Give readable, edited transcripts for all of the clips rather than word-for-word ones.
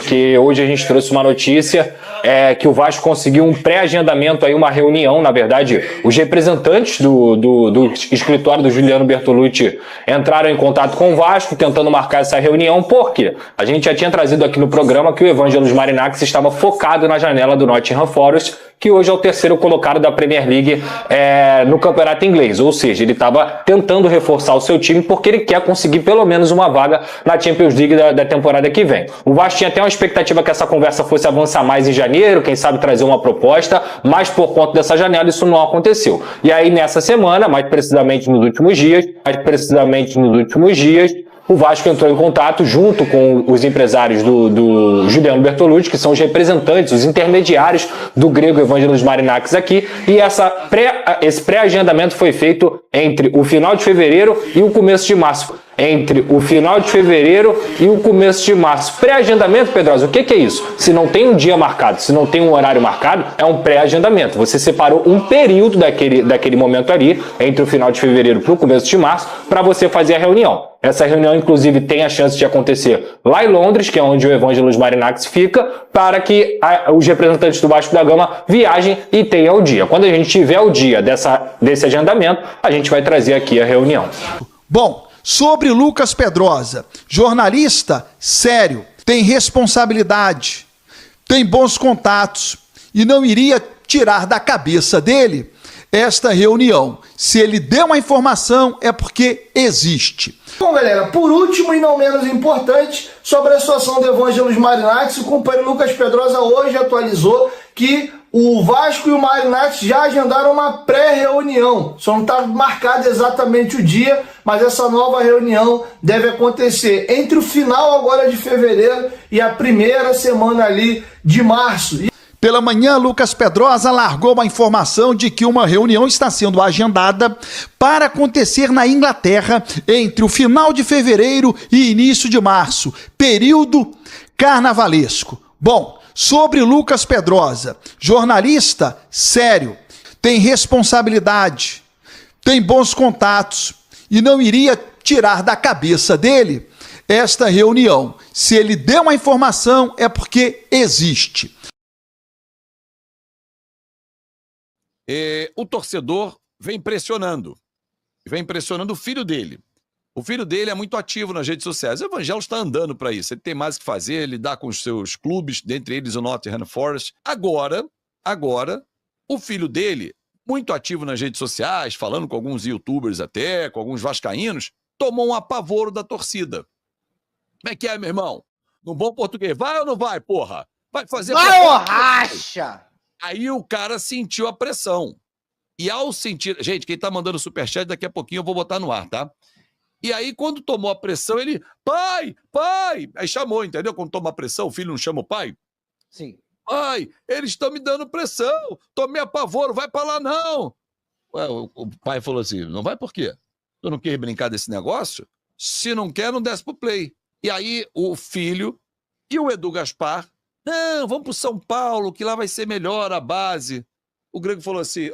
porque hoje a gente trouxe uma notícia que o Vasco conseguiu um pré-agendamento, aí uma reunião, na verdade, os representantes do escritório do Juliano Bertolucci entraram em contato com o Vasco, tentando marcar essa reunião, porque a gente já tinha trazido aqui no programa que o Evangelos Marinakis estava focado na janela do Nottingham Forest, que hoje é o terceiro colocado da Premier League no campeonato inglês, ou seja, ele estava tentando reforçar o seu time porque ele quer conseguir pelo menos uma vaga na Champions League da temporada que vem. O Vasco tinha até uma expectativa que essa conversa fosse avançar mais em janeiro, quem sabe trazer uma proposta, mas por conta dessa janela isso não aconteceu. E aí nessa semana, mais precisamente nos últimos dias, o Vasco entrou em contato junto com os empresários do Juliano Bertolucci, que são os representantes, os intermediários do grego Evangelos Marinakis aqui, e esse pré-agendamento foi feito entre o final de fevereiro e o começo de março. Pré-agendamento, Pedrosa, o que é isso? Se não tem um dia marcado, se não tem um horário marcado, é um pré-agendamento. Você separou um período daquele momento ali, entre o final de fevereiro para o começo de março, para você fazer a reunião. Essa reunião, inclusive, tem a chance de acontecer lá em Londres, que é onde o Evangelos Marinakis fica, para que os representantes do Vasco da Gama viajem e tenham o dia. Quando a gente tiver o dia desse agendamento, a gente vai trazer aqui a reunião. Bom, sobre Lucas Pedrosa, jornalista sério, tem responsabilidade, tem bons contatos e não iria tirar da cabeça dele esta reunião. Se ele deu uma informação, é porque existe. Bom, galera, por último e não menos importante, sobre a situação do Evangelos Marinakis, o companheiro Lucas Pedrosa hoje atualizou que o Vasco e o Marinakis já agendaram uma pré-reunião. Só não está marcado exatamente o dia, mas essa nova reunião deve acontecer entre o final agora de fevereiro e a primeira semana ali de março. Pela manhã, Lucas Pedrosa largou a informação de que uma reunião está sendo agendada para acontecer na Inglaterra entre o final de fevereiro e início de março, período carnavalesco. Bom, sobre Lucas Pedrosa, jornalista sério, tem responsabilidade, tem bons contatos e não iria tirar da cabeça dele esta reunião. Se ele deu uma informação, é porque existe. O torcedor vem pressionando o filho dele. O filho dele é muito ativo nas redes sociais. O Evangelos está andando para isso. Ele tem mais o que fazer, lidar com os seus clubes, dentre eles o Nottingham Forest. Agora, o filho dele, muito ativo nas redes sociais, falando com alguns youtubers até, com alguns vascaínos, tomou um apavoro da torcida. Como é que é, meu irmão? No bom português, vai ou não vai, porra? Vai fazer... Vai ou racha? Aí o cara sentiu a pressão. E ao sentir... Gente, quem tá mandando superchat, daqui a pouquinho eu vou botar no ar, tá? E aí, quando tomou a pressão, ele... Pai! Aí chamou, entendeu? Quando toma a pressão, o filho não chama o pai? Sim. Pai, eles estão me dando pressão. Tomei apavoro, vai pra lá não. Ué, o pai falou assim, não vai por quê? Tu não quer brincar desse negócio? Se não quer, não desce pro play. E aí, o filho e o Edu Gaspar... Não, vamos pro São Paulo, que lá vai ser melhor a base. O Grego falou assim,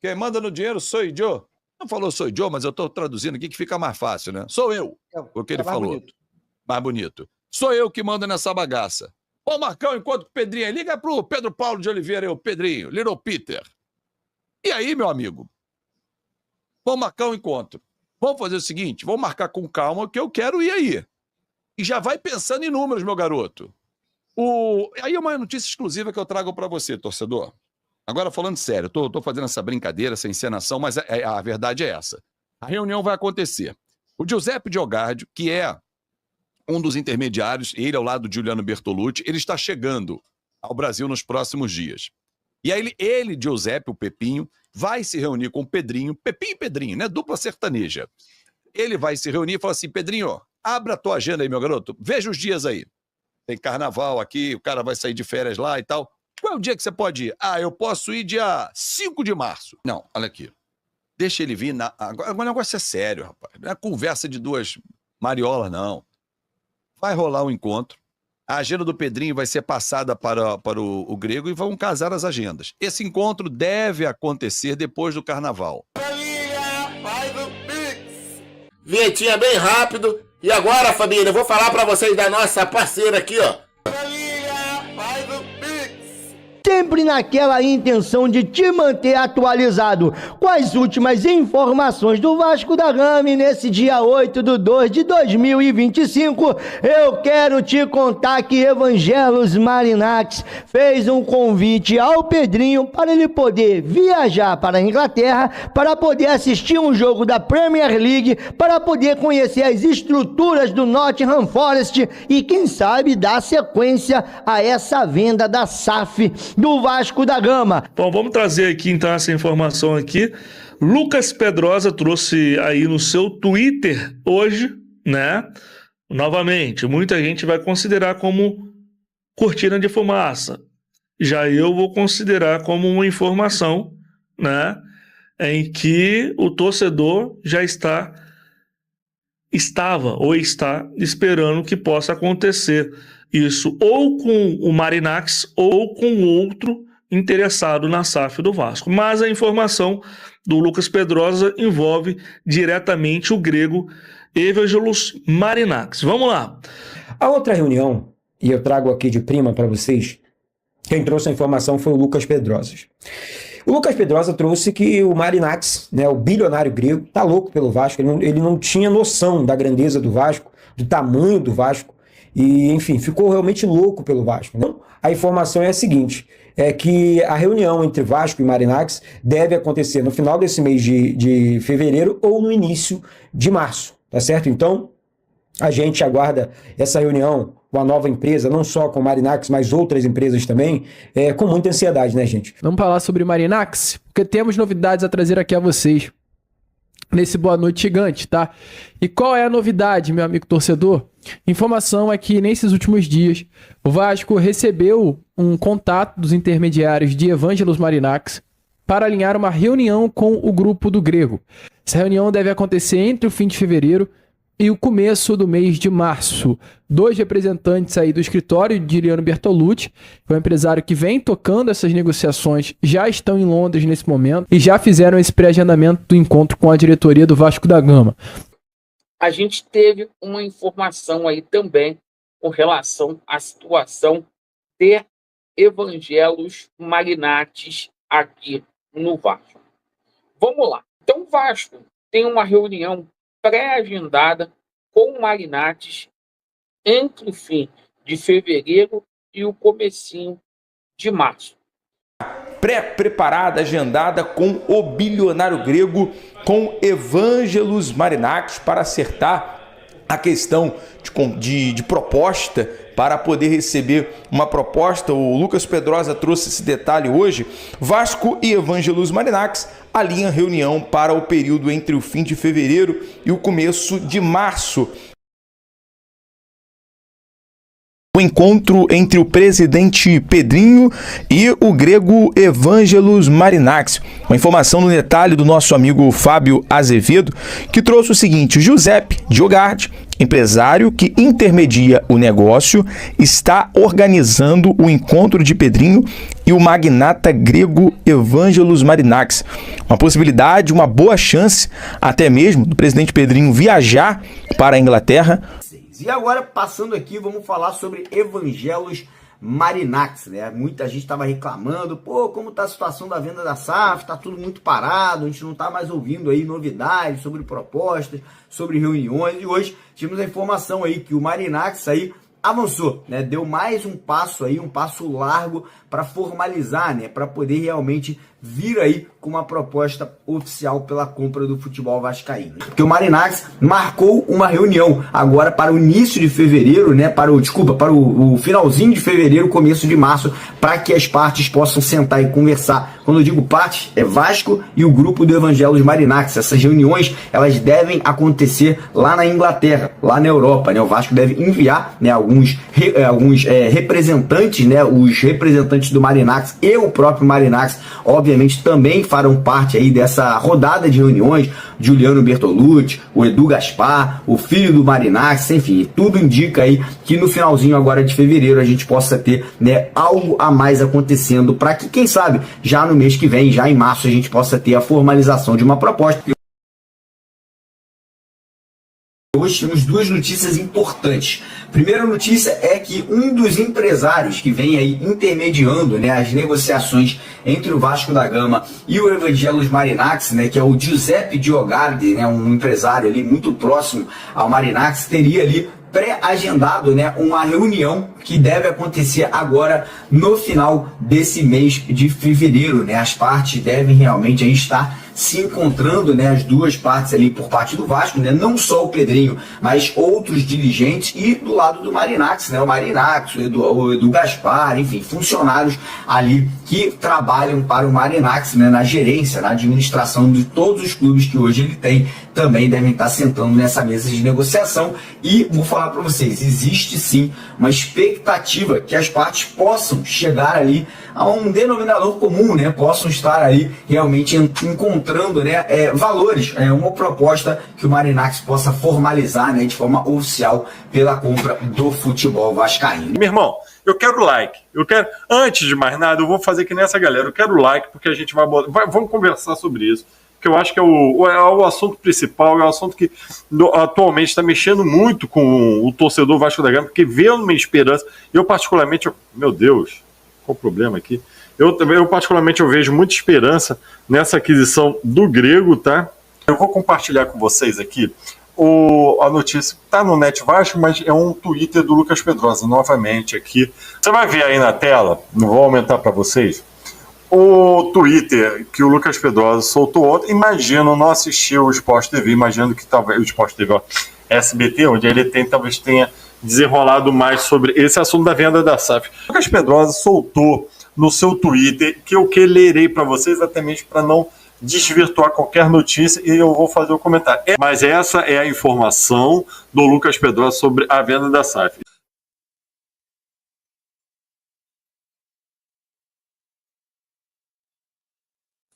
quem manda no dinheiro sou eu. Não falou sou eu, mas eu tô traduzindo aqui que fica mais fácil, né? Sou eu, o que ele falou. Bonito. Mais bonito. Sou eu que mando nessa bagaça. Ô, Marcão, enquanto o Pedrinho aí, liga pro Pedro Paulo de Oliveira, o Pedrinho, Little Peter. E aí, meu amigo? Vamos marcar um encontro. Vamos fazer o seguinte, vamos marcar com calma que eu quero ir aí. E já vai pensando em números, meu garoto. Aí é uma notícia exclusiva que eu trago para você, torcedor. Agora, falando sério, eu tô fazendo essa brincadeira, essa encenação, mas a verdade é essa. A reunião vai acontecer. O Giuseppe Diogardio, que é um dos intermediários, ele ao lado de Juliano Bertolucci, ele está chegando ao Brasil nos próximos dias. E aí ele, Giuseppe, o Pepinho, vai se reunir com o Pedrinho, Pepinho e Pedrinho, né? Dupla sertaneja. Ele vai se reunir e fala assim, Pedrinho, abra a tua agenda aí, meu garoto, veja os dias aí. Tem carnaval aqui, o cara vai sair de férias lá e tal. Qual é o dia que você pode ir? Eu posso ir dia 5 de março. Não, olha aqui. Deixa ele vir. Agora o negócio é sério, rapaz. Não é conversa de duas mariolas, não. Vai rolar um encontro. A agenda do Pedrinho vai ser passada para o Grego e vão casar as agendas. Esse encontro deve acontecer depois do carnaval. Família, faz o Pix. Vinhetinha bem rápido. E agora, família, eu vou falar pra vocês da nossa parceira aqui, ó. Família, faz o Pix. Sempre naquela intenção de te manter atualizado com as últimas informações do Vasco da Gama. E nesse dia 8/2/2025, eu quero te contar que Evangelos Marinax fez um convite ao Pedrinho para ele poder viajar para a Inglaterra, para poder assistir um jogo da Premier League, para poder conhecer as estruturas do Nottingham Forest e, quem sabe, dar sequência a essa venda da SAF do Vasco da Gama. Bom, vamos trazer aqui então essa informação aqui. Lucas Pedrosa trouxe aí no seu Twitter hoje, né? Novamente, muita gente vai considerar como cortina de fumaça. Já eu vou considerar como uma informação, né? Em que o torcedor já estava ou está esperando que possa acontecer isso ou com o Marinax ou com outro interessado na SAF do Vasco. Mas a informação do Lucas Pedrosa envolve diretamente o grego Evangelos Marinax. Vamos lá. A outra reunião, e eu trago aqui de prima para vocês, quem trouxe a informação foi o Lucas Pedrosa. O Lucas Pedrosa trouxe que o Marinax, né, o bilionário grego, tá louco pelo Vasco. Ele não tinha noção da grandeza do Vasco, do tamanho do Vasco. E, enfim, ficou realmente louco pelo Vasco. Então, a informação é a seguinte, é que a reunião entre Vasco e Marinax deve acontecer no final desse mês de fevereiro ou no início de março, tá certo? Então, a gente aguarda essa reunião com a nova empresa, não só com Marinax, mas outras empresas também, com muita ansiedade, né, gente? Vamos falar sobre Marinax, porque temos novidades a trazer aqui a vocês nesse Boa Noite Gigante, tá? E qual é a novidade, meu amigo torcedor? Informação é que nesses últimos dias o Vasco recebeu um contato dos intermediários de Evangelos Marinax para alinhar uma reunião com o grupo do grego. Essa reunião deve acontecer entre o fim de fevereiro e o começo do mês de março. 2 representantes aí do escritório de Juliano Bertolucci, que é um empresário que vem tocando essas negociações, já estão em Londres nesse momento e já fizeram esse pré-agendamento do encontro com a diretoria do Vasco da Gama. A gente teve uma informação aí também com relação à situação de Evangelos Marinax aqui no Vasco. Vamos lá. Então o Vasco tem uma reunião pré-agendada com o Marinax entre o fim de fevereiro e o comecinho de março. Pré-preparada, agendada com o bilionário grego, com Evangelos Marinax, para acertar a questão de proposta, para poder receber uma proposta. O Lucas Pedrosa trouxe esse detalhe hoje. Vasco e Evangelos Marinax alinham reunião para o período entre o fim de fevereiro e o começo de março. O encontro entre o presidente Pedrinho e o grego Evangelos Marinax. Uma informação no detalhe do nosso amigo Fábio Azevedo, que trouxe o seguinte: Giuseppe Giogardi, empresário que intermedia o negócio, está organizando o encontro de Pedrinho e o magnata grego Evangelos Marinax. Uma possibilidade, uma boa chance até mesmo do presidente Pedrinho viajar para a Inglaterra. E agora, passando aqui, vamos falar sobre Evangelos Marinax, né? Muita gente estava reclamando, pô, como tá a situação da venda da SAF, tá tudo muito parado, a gente não tá mais ouvindo aí novidades sobre propostas, sobre reuniões, e hoje tivemos a informação aí que o Marinax aí avançou, né? Deu mais um passo aí, um passo largo para formalizar, né? Para poder realmente vir aí com uma proposta oficial pela compra do futebol vascaíno. Porque o Marinax marcou uma reunião agora para o início de fevereiro, né? Para o finalzinho de fevereiro, começo de março, para que as partes possam sentar e conversar. Quando eu digo partes, é Vasco e o grupo do Evangelos Marinax. Essas reuniões, elas devem acontecer lá na Inglaterra, lá na Europa, né? O Vasco deve enviar, né, alguns representantes, né? Os representantes do Marinax e o próprio Marinax, obviamente, também farão parte aí dessa rodada de reuniões. Juliano Bertolucci, o Edu Gaspar, o filho do Marinax, enfim, tudo indica aí que no finalzinho agora de fevereiro a gente possa ter, né, algo a mais acontecendo, para que, quem sabe, já no mês que vem, já em março, a gente possa ter a formalização de uma proposta. Hoje temos duas notícias importantes. Primeira notícia é que um dos empresários que vem aí intermediando, né, as negociações entre o Vasco da Gama e o Evangelos Marinax, né, que é o Giuseppe Diogardi, né, um empresário ali muito próximo ao Marinax, teria ali pré-agendado, né, uma reunião que deve acontecer agora no final desse mês de fevereiro, né? As partes devem realmente aí estar se encontrando, né, as duas partes ali por parte do Vasco, né, não só o Pedrinho, mas outros dirigentes, e do lado do Marinax, né, o Marinax, o Edu Gaspar, enfim, funcionários ali que trabalham para o Marinax, né, na gerência, na administração de todos os clubes que hoje ele tem, também devem estar sentando nessa mesa de negociação. E vou falar para vocês, existe sim uma expectativa que as partes possam chegar ali a um denominador comum, né, possam estar aí realmente encontrando, né, valores, uma proposta que o Marinax possa formalizar, né, de forma oficial pela compra do futebol vascaíno. Meu irmão, eu quero like. Antes de mais nada, eu vou fazer que nessa galera, eu quero like, porque a gente vamos conversar sobre isso, que eu acho que é o assunto principal, é o assunto que atualmente está mexendo muito com o torcedor Vasco da Gama, porque vê uma esperança. Eu particularmente, meu Deus, qual o problema aqui? Eu particularmente eu vejo muita esperança nessa aquisição do Grego, tá? Eu vou compartilhar com vocês aqui a notícia. Tá no Net Vasco, mas é um Twitter do Lucas Pedrosa, novamente aqui. Você vai ver aí na tela, não vou aumentar para vocês, o Twitter que o Lucas Pedrosa soltou ontem. Imagino, não assistiu o Sport TV, imagino que talvez o Sport TV, SBT, onde ele talvez tenha desenrolado mais sobre esse assunto da venda da SAF. O Lucas Pedrosa soltou no seu Twitter, que eu lerei para vocês, exatamente para não desvirtuar qualquer notícia, e eu vou fazer o comentário. Mas essa é a informação do Lucas Pedrosa sobre a venda da SAF.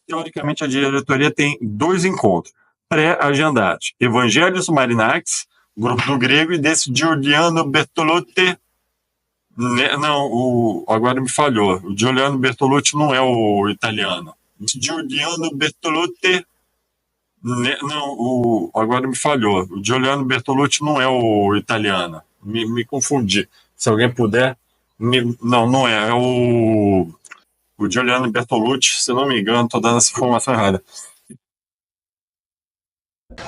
Teoricamente, a diretoria tem 2 encontros pré-agendados. Evangelos Marinax, grupo do Grego, e desse Giuliano Bertolucci. Não, agora me falhou. O Giuliano Bertolucci não é o italiano. Giuliano Bertolucci. Não, agora me falhou. O Giuliano Bertolucci não é o italiano. Me confundi. Se alguém puder. Não é. É o Giuliano Bertolucci, se não me engano, estou dando essa informação errada.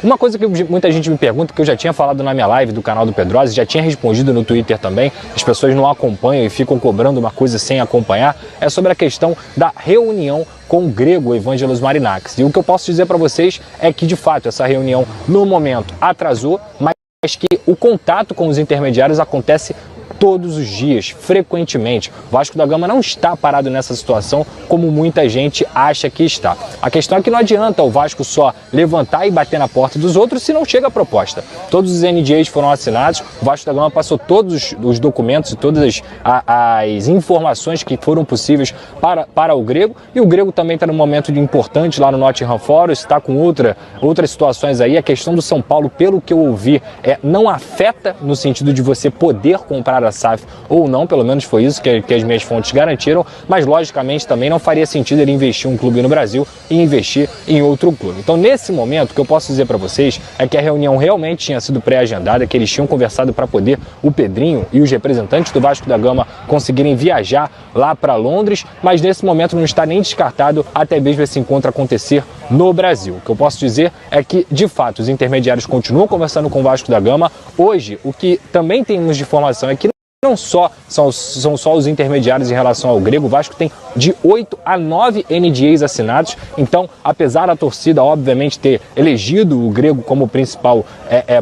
Uma coisa que muita gente me pergunta, que eu já tinha falado na minha live do canal do Pedrosa, já tinha respondido no Twitter também, as pessoas não acompanham e ficam cobrando uma coisa sem acompanhar, é sobre a questão da reunião com o Grego Evangelos Marinax. E o que eu posso dizer para vocês é que, de fato, essa reunião, no momento, atrasou, mas que o contato com os intermediários acontece todos os dias, frequentemente. O Vasco da Gama não está parado nessa situação como muita gente acha que está. A questão é que não adianta o Vasco só levantar e bater na porta dos outros se não chega a proposta. Todos os NDAs foram assinados, o Vasco da Gama passou todos os documentos e todas as informações que foram possíveis para o Grego, e o Grego também está num momento importante lá no Nottingham Forest, está com outras situações aí. A questão do São Paulo, pelo que eu ouvi, não afeta no sentido de você poder comprar a SAF ou não, pelo menos foi isso que as minhas fontes garantiram, mas logicamente também não faria sentido ele investir em um clube no Brasil e investir em outro clube. Então, nesse momento, o que eu posso dizer para vocês é que a reunião realmente tinha sido pré-agendada, que eles tinham conversado para poder o Pedrinho e os representantes do Vasco da Gama conseguirem viajar lá para Londres, mas nesse momento não está nem descartado até mesmo esse encontro acontecer no Brasil. O que eu posso dizer é que, de fato, os intermediários continuam conversando com o Vasco da Gama. Hoje, o que também temos de informação é que não são só os intermediários em relação ao Grego. O Vasco tem de 8 a 9 NDAs assinados. Então, apesar da torcida, obviamente, ter elegido o Grego como principal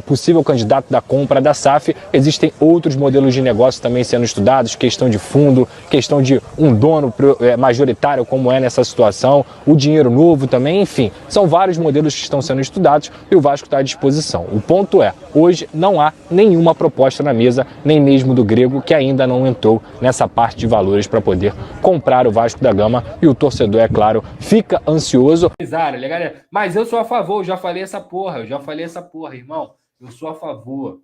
possível candidato da compra da SAF, existem outros modelos de negócio também sendo estudados, questão de fundo, questão de um dono majoritário, como é nessa situação, o dinheiro novo também, enfim, são vários modelos que estão sendo estudados e o Vasco está à disposição. O ponto é, hoje não há nenhuma proposta na mesa, nem mesmo do Grego, que ainda não entrou nessa parte de valores para poder comprar o Vasco da Gama, e o torcedor, é claro, fica ansioso. Mas eu sou a favor, eu já falei essa porra, irmão. Eu sou a favor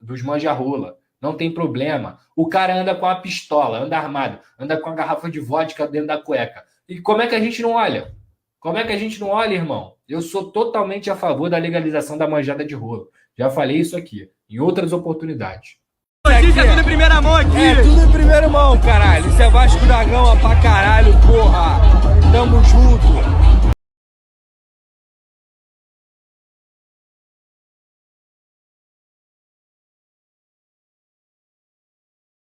dos manja-rola, não tem problema. O cara anda com a pistola, anda armado, anda com a garrafa de vodka dentro da cueca. E como é que a gente não olha? Como é que a gente não olha, irmão? Eu sou totalmente a favor da legalização da manjada de rolo. Já falei isso aqui, em outras oportunidades. Notícia tudo em primeira mão aqui. É, tudo em primeira mão, caralho. Isso é Vasco da Gama pra caralho.